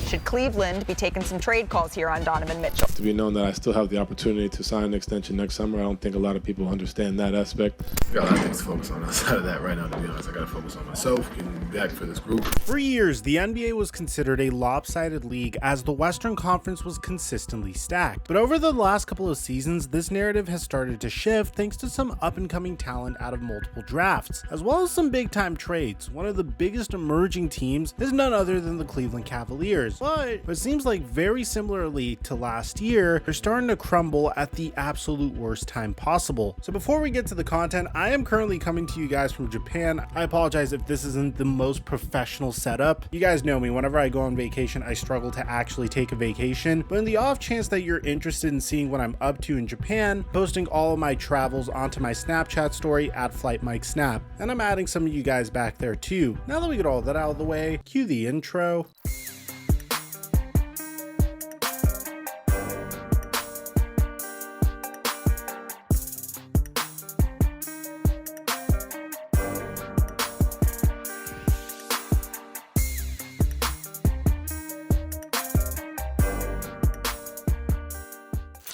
Should Cleveland be taking some trade calls here on Donovan Mitchell? To be known that I still have the opportunity to sign an extension next summer, I don't think a lot of people understand that aspect. I got a lot of things to focus on outside of that right now, to be honest. I got to focus on myself, getting back for this group. For years, the NBA was considered a lopsided league as the Western Conference was consistently stacked. But over the last couple of seasons, this narrative has started to shift thanks to some up-and-coming talent out of multiple drafts, as well as some big-time trades. One of the biggest emerging teams is none other than the Cleveland Cavaliers. But it seems like very similarly to last year, they're starting to crumble at the absolute worst time possible. So before we get to the content, I am currently coming to you guys from Japan. I apologize if this isn't the most professional setup. You guys know me, whenever I go on vacation, I struggle to actually take a vacation. But in the off chance that you're interested in seeing what I'm up to in Japan, posting all of my travels onto my Snapchat story at TheFlightMike Snap. And I'm adding some of you guys back there too. Now that we get all that out of the way, cue the intro.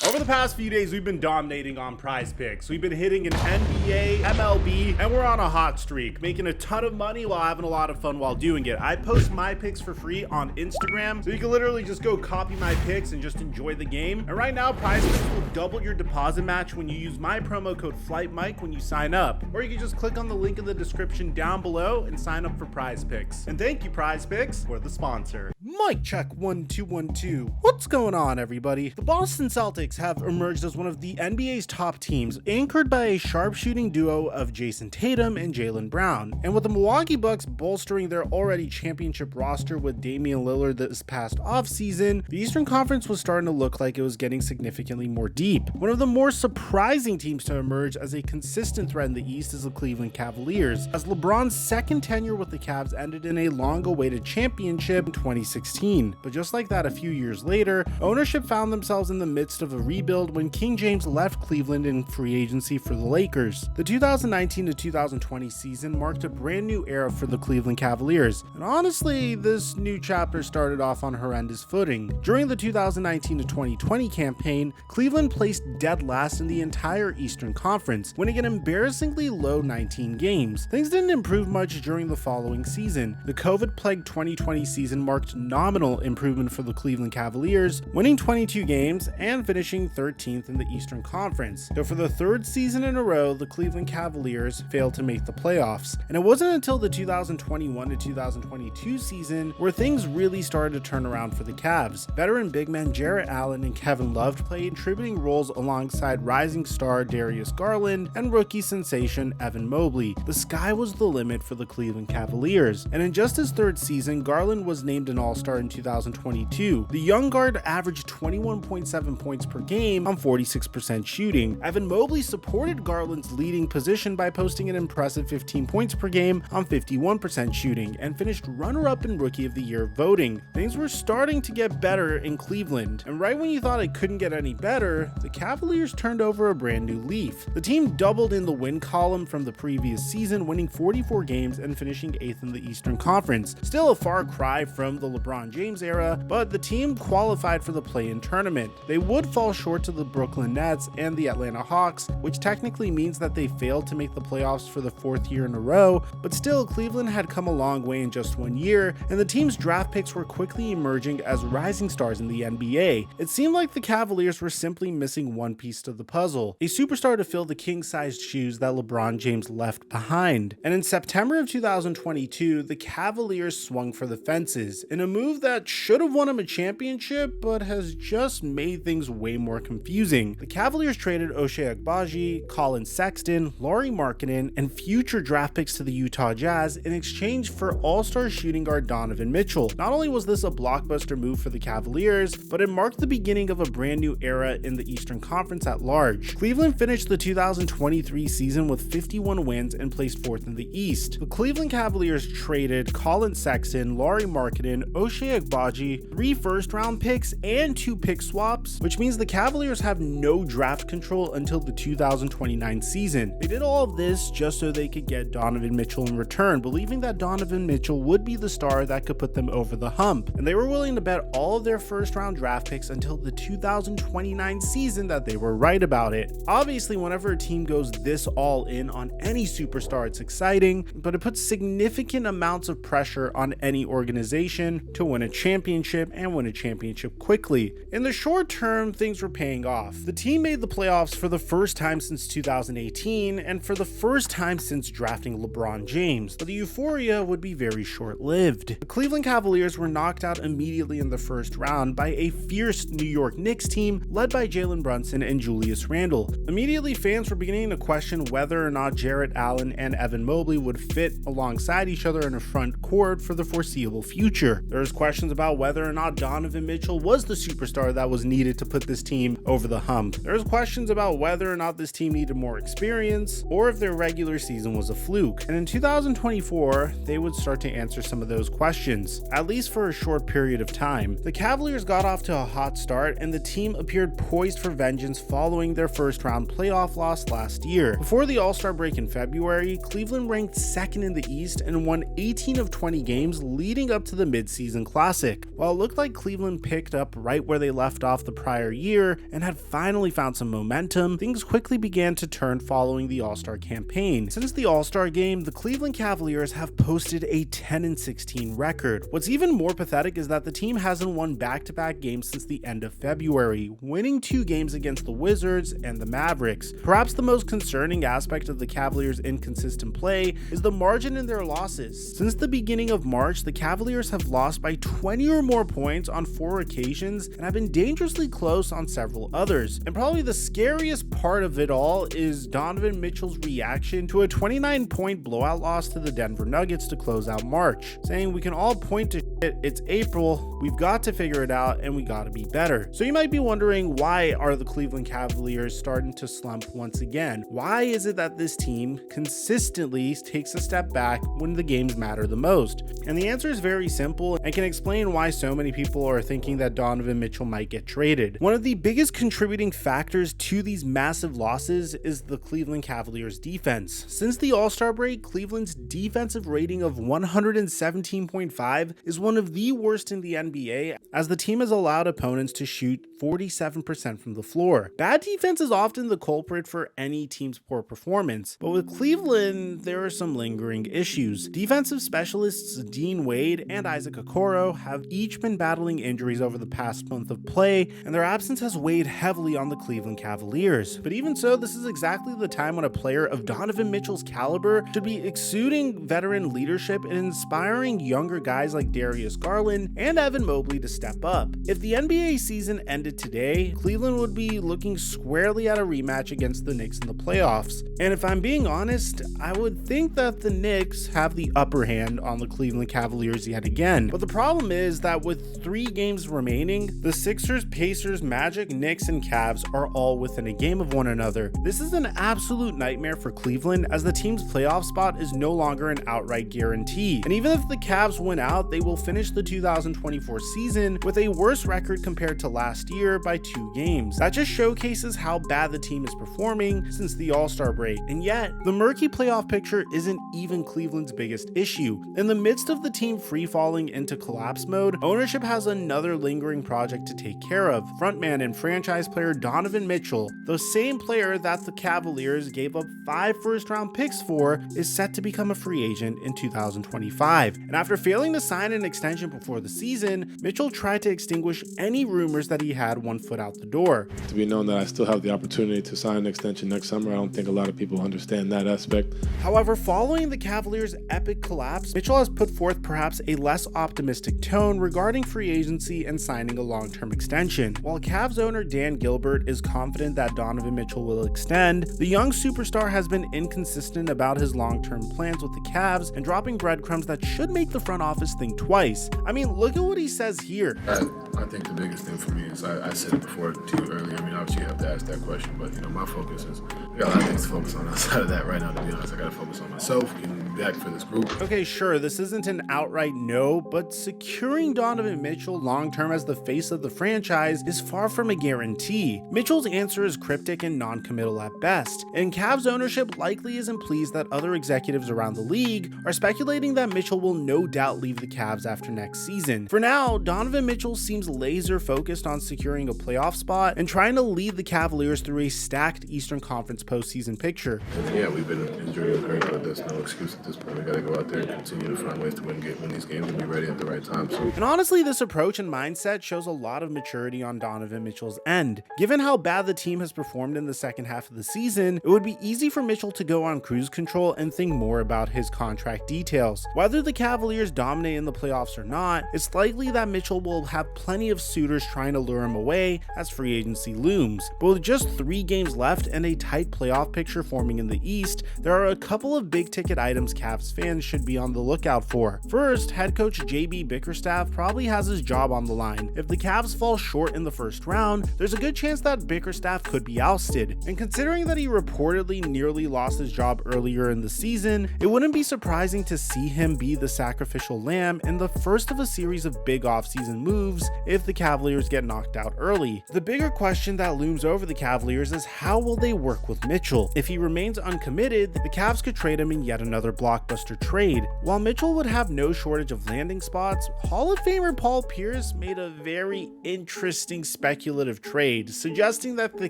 Over the past few days, we've been dominating on PrizePicks. We've been hitting an NBA, MLB, and we're on a hot streak, making a ton of money while having a lot of fun while doing it. I post my picks for free on Instagram, so you can literally just go copy my picks and just enjoy the game. And right now, PrizePicks will double your deposit match when you use my promo code FlightMike when you sign up. Or you can just click on the link in the description down below and sign up for PrizePicks. And thank you, PrizePicks, for the sponsor. Mic check 1 2 1 2. What's going on, everybody? The Boston Celtics have emerged as one of the NBA's top teams, anchored by a sharpshooting duo of Jason Tatum and Jaylen Brown. And with the Milwaukee Bucks bolstering their already championship roster with Damian Lillard this past offseason, the Eastern Conference was starting to look like it was getting significantly more deep. One of the more surprising teams to emerge as a consistent threat in the East is the Cleveland Cavaliers, as LeBron's second tenure with the Cavs ended in a long-awaited championship in 2016. But just like that, a few years later, ownership found themselves in the midst of a rebuild when King James left Cleveland in free agency for the Lakers. The 2019 to 2020 season marked a brand new era for the Cleveland Cavaliers, and honestly, this new chapter started off on horrendous footing. During the 2019 to 2020 campaign, Cleveland placed dead last in the entire Eastern Conference, winning an embarrassingly low 19 games. Things didn't improve much during the following season. The COVID-plagued 2020 season marked nominal improvement for the Cleveland Cavaliers, winning 22 games and finishing 13th in the Eastern Conference. So for the third season in a row, the Cleveland Cavaliers failed to make the playoffs. And it wasn't until the 2021 to 2022 season where things really started to turn around for the Cavs. Veteran big men Jarrett Allen and Kevin Love played contributing roles alongside rising star Darius Garland and rookie sensation Evan Mobley. The sky was the limit for the Cleveland Cavaliers. And in just his third season, Garland was named an All-Star in 2022. The young guard averaged 21.7 points per game on 46% shooting. Evan Mobley supported Garland's leading position by posting an impressive 15 points per game on 51% shooting and finished runner-up in Rookie of the Year voting. Things were starting to get better in Cleveland, and right when you thought it couldn't get any better, the Cavaliers turned over a brand new leaf. The team doubled in the win column from the previous season, winning 44 games and finishing 8th in the Eastern Conference. Still a far cry from the LeBron James era, but the team qualified for the play-in tournament. They would fall short to the Brooklyn Nets and the Atlanta Hawks, which technically means that they failed to make the playoffs for the fourth year in a row, but still Cleveland had come a long way in just 1 year, and the team's draft picks were quickly emerging as rising stars in the NBA. It seemed like the Cavaliers were simply missing one piece to the puzzle, a superstar to fill the king-sized shoes that LeBron James left behind. And in September of 2022, the Cavaliers swung for the fences in a move that should have won him a championship, but has just made things way more confusing. The Cavaliers traded Ochai Agbaji, Colin Sexton, Lauri Markkanen, and future draft picks to the Utah Jazz in exchange for all-star shooting guard Donovan Mitchell. Not only was this a blockbuster move for the Cavaliers, but it marked the beginning of a brand new era in the Eastern Conference at large. Cleveland finished the 2023 season with 51 wins and placed 4th in the East. The Cleveland Cavaliers traded Colin Sexton, Lauri Markkanen, Ochai Agbaji, 3 first-round picks, and 2 pick swaps, which means the Cavaliers have no draft control until the 2029 season. They did all of this just so they could get Donovan Mitchell in return, believing that Donovan Mitchell would be the star that could put them over the hump, and they were willing to bet all of their first-round draft picks until the 2029 season that they were right about it. Obviously, whenever a team goes this all in on any superstar, it's exciting, but it puts significant amounts of pressure on any organization to win a championship and win a championship quickly. In the short term, things were paying off. The team made the playoffs for the first time since 2018 and for the first time since drafting LeBron James, but the euphoria would be very short-lived. The Cleveland Cavaliers were knocked out immediately in the first round by a fierce New York Knicks team led by Jalen Brunson and Julius Randle. Immediately, fans were beginning to question whether or not Jarrett Allen and Evan Mobley would fit alongside each other in a front court for the foreseeable future. There was questions about whether or not Donovan Mitchell was the superstar that was needed to put this team over the hump. There was questions about whether or not this team needed more experience or if their regular season was a fluke. And in 2024, they would start to answer some of those questions, at least for a short period of time. The Cavaliers got off to a hot start and the team appeared poised for vengeance following their first round playoff loss last year. Before the All-Star break in February, Cleveland ranked second in the East and won 18 of 20 games leading up to the mid-season classic. While it looked like Cleveland picked up right where they left off the prior year and had finally found some momentum, things quickly began to turn following the All-Star campaign. Since the All-Star game, the Cleveland Cavaliers have posted a 10-16 record. What's even more pathetic is that the team hasn't won back-to-back games since the end of February, winning 2 games against the Wizards and the Mavericks. Perhaps the most concerning aspect of the Cavaliers' inconsistent play is the margin in their losses. Since the beginning of March, the Cavaliers have lost by 20 or more points on 4 occasions and have been dangerously close on several others. And probably the scariest part of it all is Donovan Mitchell's reaction to a 29-point blowout loss to the Denver Nuggets to close out March, saying, "We can all point to shit, it's April, we've got to figure it out and we gotta be better." So you might be wondering, why are the Cleveland Cavaliers starting to slump once again? Why is it that this team consistently takes a step back when the games matter the most? And the answer is very simple and can explain why so many people are thinking that Donovan Mitchell might get traded. One of the biggest contributing factors to these massive losses is the Cleveland Cavaliers defense. Since the All-Star break, Cleveland's defensive rating of 117.5 is one of the worst in the NBA, as the team has allowed opponents to shoot 47% from the floor. Bad defense is often the culprit for any team's poor performance, but with Cleveland, there are some lingering issues. Defensive specialists Dean Wade and Isaac Okoro have each been battling injuries over the past month of play, and their absence has weighed heavily on the Cleveland Cavaliers. But even so, this is exactly the time when a player of Donovan Mitchell's caliber should be exuding veteran leadership and inspiring younger guys like Darius Garland and Evan Mobley to step up. If the NBA season ended today, Cleveland would be looking squarely at a rematch against the Knicks in the playoffs. And if I'm being honest, I would think that the Knicks have the upper hand on the Cleveland Cavaliers yet again. But the problem is that with 3 games remaining, the Sixers, Pacers, Magic, Knicks, and Cavs are all within a game of one another. This is an absolute nightmare for Cleveland, as the team's playoff spot is no longer an outright guarantee. And even if the Cavs win out, they will finish the 2024 season with a worse record compared to last year by 2 games. That just showcases how bad the team is performing since the All-Star break. And yet, the murky playoff picture isn't even Cleveland's biggest issue. In the midst of the team free-falling into collapse mode, ownership has another lingering project to take care of. Frontman and franchise player Donovan Mitchell, the same player that the Cavaliers gave up 5 first-round picks for, is set to become a free agent in 2025. And after failing to sign an extension before the season, Mitchell tried to extinguish any rumors that he had one foot out the door. To be known that I still have the opportunity to sign an extension next summer, I don't think a lot of people understand that aspect. However, following the Cavaliers' epic collapse, Mitchell has put forth perhaps a less optimistic tone regarding free agency and signing a long-term extension. While Cavs owner Dan Gilbert is confident that Donovan Mitchell will extend, the young superstar has been inconsistent about his long-term plans with the Cavs and dropping breadcrumbs that should make the front office think twice. I mean, look at what he says here. I think the biggest thing for me is, I said it before to you earlier, I mean, obviously you have to ask that question, but, my focus is, I got a lot of things to focus on outside of that right now, to be honest. I got to focus on myself, getting back for this group. Okay, sure, this isn't an outright no, but but securing Donovan Mitchell long-term as the face of the franchise is far from a guarantee. Mitchell's answer is cryptic and non-committal at best, and Cavs ownership likely isn't pleased that other executives around the league are speculating that Mitchell will no doubt leave the Cavs after next season. For now, Donovan Mitchell seems laser focused on securing a playoff spot and trying to lead the Cavaliers through a stacked Eastern Conference postseason picture. Yeah, we've been injured and hurt, but there's no excuse at this point. We gotta go out there and continue to find ways to win these games and be ready at the right time. And honestly, this approach and mindset shows a lot of maturity on Donovan Mitchell's end. Given how bad the team has performed in the second half of the season, it would be easy for Mitchell to go on cruise control and think more about his contract details. Whether the Cavaliers dominate in the playoffs or not, it's likely that Mitchell will have plenty of suitors trying to lure him away as free agency looms. But with just 3 games left and a tight playoff picture forming in the East, there are a couple of big ticket items Cavs fans should be on the lookout for. First, head coach JB Bickerstaff probably has his job on the line. If the Cavs fall short in the first round, there's a good chance that Bickerstaff could be ousted. And considering that he reportedly nearly lost his job earlier in the season, it wouldn't be surprising to see him be the sacrificial lamb in the first of a series of big offseason moves if the Cavaliers get knocked out early. The bigger question that looms over the Cavaliers is how will they work with Mitchell? If he remains uncommitted, the Cavs could trade him in yet another blockbuster trade. While Mitchell would have no shortage of landing spots, Hall of Famer Paul Pierce made a very interesting speculative trade, suggesting that the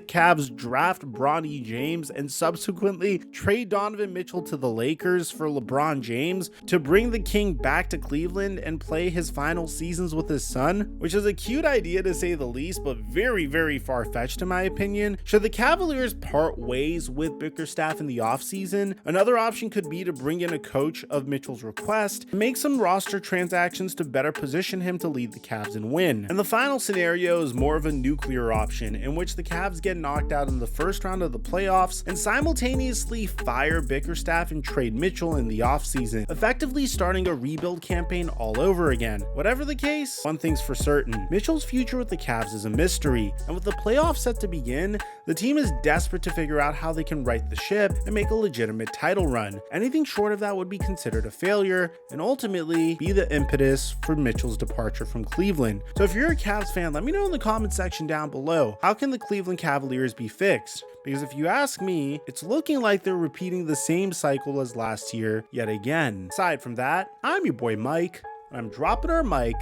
Cavs draft Bronny James and subsequently trade Donovan Mitchell to the Lakers for LeBron James to bring the King back to Cleveland and play his final seasons with his son, which is a cute idea to say the least, but very far-fetched in my opinion. Should the Cavaliers part ways with Bickerstaff in the offseason, another option could be to bring in a coach of Mitchell's request and make some roster transactions to better position him to lead the Cavs and win. And the final scenario is more of a nuclear option, in which the Cavs get knocked out in the first round of the playoffs and simultaneously fire Bickerstaff and trade Mitchell in the offseason, effectively starting a rebuild campaign all over again. Whatever the case, one thing's for certain, Mitchell's future with the Cavs is a mystery, and with the playoffs set to begin, the team is desperate to figure out how they can right the ship and make a legitimate title run. Anything short of that would be considered a failure and ultimately be the impetus for Mitchell's departure from Cleveland. So if you're a Cavs fan, let me know in the comment section down below, how can the Cleveland Cavaliers be fixed? Because if you ask me, it's looking like they're repeating the same cycle as last year yet again. Aside from that, I'm your boy Mike, and I'm dropping our mic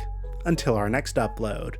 until our next upload.